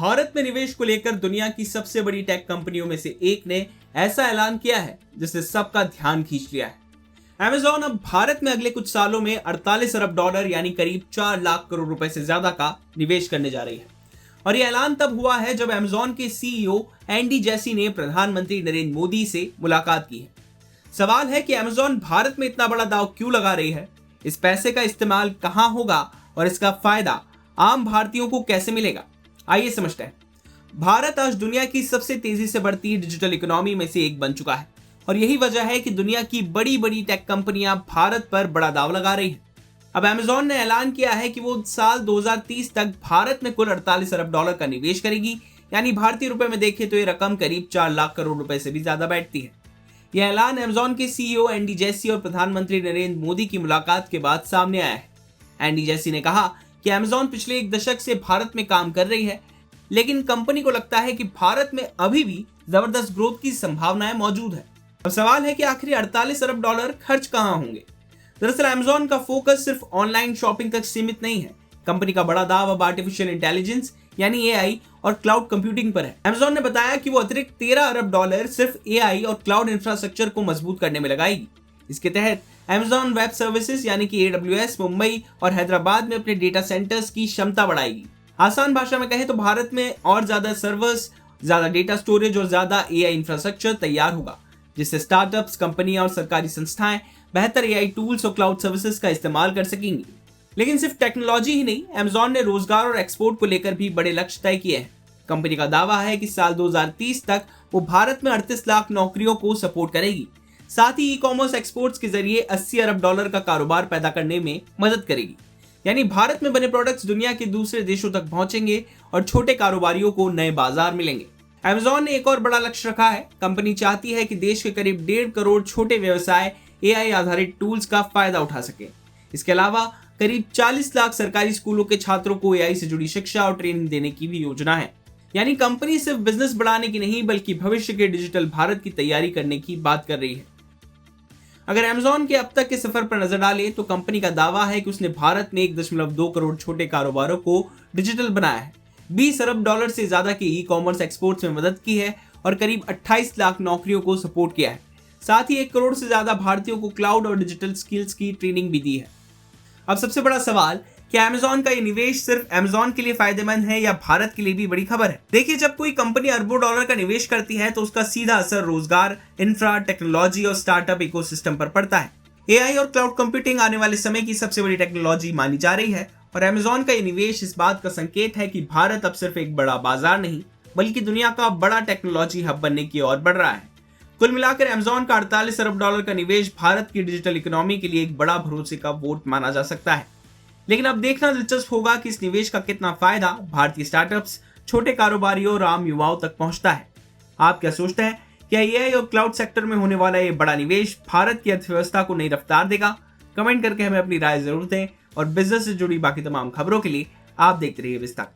भारत में निवेश को लेकर दुनिया की सबसे बड़ी टेक कंपनियों में से एक ने ऐसा ऐलान किया है जिससे सबका ध्यान खींच लिया है। Amazon अब भारत में अगले कुछ सालों में 48 अरब डॉलर यानी करीब 4 लाख करोड़ रुपए से ज्यादा का निवेश करने जा रही है। और यह ऐलान तब हुआ है जब Amazon के CEO एंडी जेसी ने प्रधानमंत्री नरेंद्र मोदी से मुलाकात की है। सवाल है कि Amazon भारत में इतना बड़ा दांव क्यों लगा रही है, इस पैसे का इस्तेमाल कहां होगा और इसका फायदा आम भारतीयों को कैसे मिलेगा, आइए समझते हैं। भारत आज दुनिया की सबसे तेजी से बढ़ती डिजिटल इकोनॉमी में से एक बन चुका है और यही वजह है कि दुनिया की बड़ी बड़ी टेक कंपनियां भारत पर बड़ा दांव लगा रही हैं। अब Amazon ने ऐलान किया है कि वो साल 2030 तक भारत में कुल 48 अरब डॉलर का निवेश करेगी, यानी भारतीय रुपए में देखें तो ये रकम करीब 4 लाख करोड़ रुपए से भी ज्यादा बैठती है। यह ऐलान Amazon के CEO एंडी जेसी और प्रधानमंत्री नरेंद्र मोदी की मुलाकात के बाद सामने आया है। एंडी जेसी ने कहा कि Amazon पिछले एक दशक से भारत में काम कर रही है, लेकिन कंपनी को लगता है कि भारत में अभी भी जबरदस्त ग्रोथ की संभावनाएं मौजूद है। अब सवाल है कि आखिर 48 अरब डॉलर खर्च कहां होंगे। दरअसल Amazon का फोकस सिर्फ ऑनलाइन शॉपिंग तक सीमित नहीं है। कंपनी का बड़ा दाव अब आर्टिफिशियल इंटेलिजेंस यानी AI और क्लाउड कंप्यूटिंग पर है। Amazon ने बताया कि वो अतिरिक्त 13 अरब डॉलर सिर्फ AI और क्लाउड इंफ्रास्ट्रक्चर को मजबूत करने में लगाएगी। इसके तहत Amazon वेब सर्विसेज यानी कि AWS मुंबई और हैदराबाद में अपने डेटा सेंटर्स की क्षमता बढ़ाएगी। आसान भाषा में कहें तो भारत में और ज्यादा सर्वर्स, ज्यादा डेटा स्टोरेज और ज्यादा AI इंफ्रास्ट्रक्चर तैयार होगा, जिससे स्टार्टअप्स, कंपनियां और सरकारी संस्थाएं बेहतर AI टूल्स और क्लाउड सर्विसेज का इस्तेमाल कर सकेंगी। लेकिन सिर्फ टेक्नोलॉजी ही नहीं, Amazon ने रोजगार और एक्सपोर्ट को लेकर भी बड़े लक्ष्य तय किए हैं। कंपनी का दावा है कि साल 2030 तक वो भारत में 38 लाख नौकरियों को सपोर्ट करेगी। साथ ही ई-कॉमर्स एक्सपोर्ट्स के जरिए 80 अरब डॉलर का कारोबार पैदा करने में मदद करेगी, यानी भारत में बने प्रोडक्ट्स दुनिया के दूसरे देशों तक पहुंचेंगे और छोटे कारोबारियों को नए बाजार मिलेंगे। Amazon ने एक और बड़ा लक्ष्य रखा है। कंपनी चाहती है कि देश के करीब 1.5 करोड़ छोटे व्यवसाय AI आधारित टूल्स का फायदा उठा सके। इसके अलावा करीब 40 लाख सरकारी स्कूलों के छात्रों को AI से जुड़ी शिक्षा और ट्रेनिंग देने की भी योजना है। यानी कंपनी सिर्फ बिजनेस बढ़ाने की नहीं बल्कि भविष्य के डिजिटल भारत की तैयारी करने की बात कर रही है। अगर Amazon के अब तक के सफर पर नजर डालें तो कंपनी का दावा है कि उसने भारत में 1.2 करोड़ छोटे कारोबारों को डिजिटल बनाया है, 20 अरब डॉलर से ज्यादा के ई-कॉमर्स एक्सपोर्ट्स में मदद की है और करीब 28 लाख नौकरियों को सपोर्ट किया है। साथ ही 1 करोड़ से ज्यादा भारतीयों को क्लाउड और डिजिटल स्किल्स की ट्रेनिंग भी दी है। अब सबसे बड़ा सवाल, क्या Amazon का ये निवेश सिर्फ Amazon के लिए फायदेमंद है या भारत के लिए भी बड़ी खबर है? देखिए, जब कोई कंपनी अरबों डॉलर का निवेश करती है तो उसका सीधा असर रोजगार, इंफ्रा, टेक्नोलॉजी और स्टार्टअप इकोसिस्टम पर पड़ता है। AI और क्लाउड कंप्यूटिंग आने वाले समय की सबसे बड़ी टेक्नोलॉजी मानी जा रही है और Amazon का ये निवेश इस बात का संकेत है कि भारत अब सिर्फ एक बड़ा बाजार नहीं बल्कि दुनिया का बड़ा टेक्नोलॉजी हब बनने की ओर बढ़ रहा है। कुल मिलाकर Amazon का 48 अरब डॉलर का निवेश भारत की डिजिटल इकोनॉमी के लिए एक बड़ा भरोसे का वोट माना जा सकता है। लेकिन अब देखना दिलचस्प होगा कि इस निवेश का कितना फायदा भारतीय स्टार्टअप्स, छोटे कारोबारियों और आम युवाओं तक पहुंचता है। आप क्या सोचते हैं, क्या AI और क्लाउड सेक्टर में होने वाला ये बड़ा निवेश भारत की अर्थव्यवस्था को नई रफ्तार देगा? कमेंट करके हमें अपनी राय जरूर दें और बिजनेस से जुड़ी बाकी तमाम खबरों के लिए आप देखते रहिए विस्तार।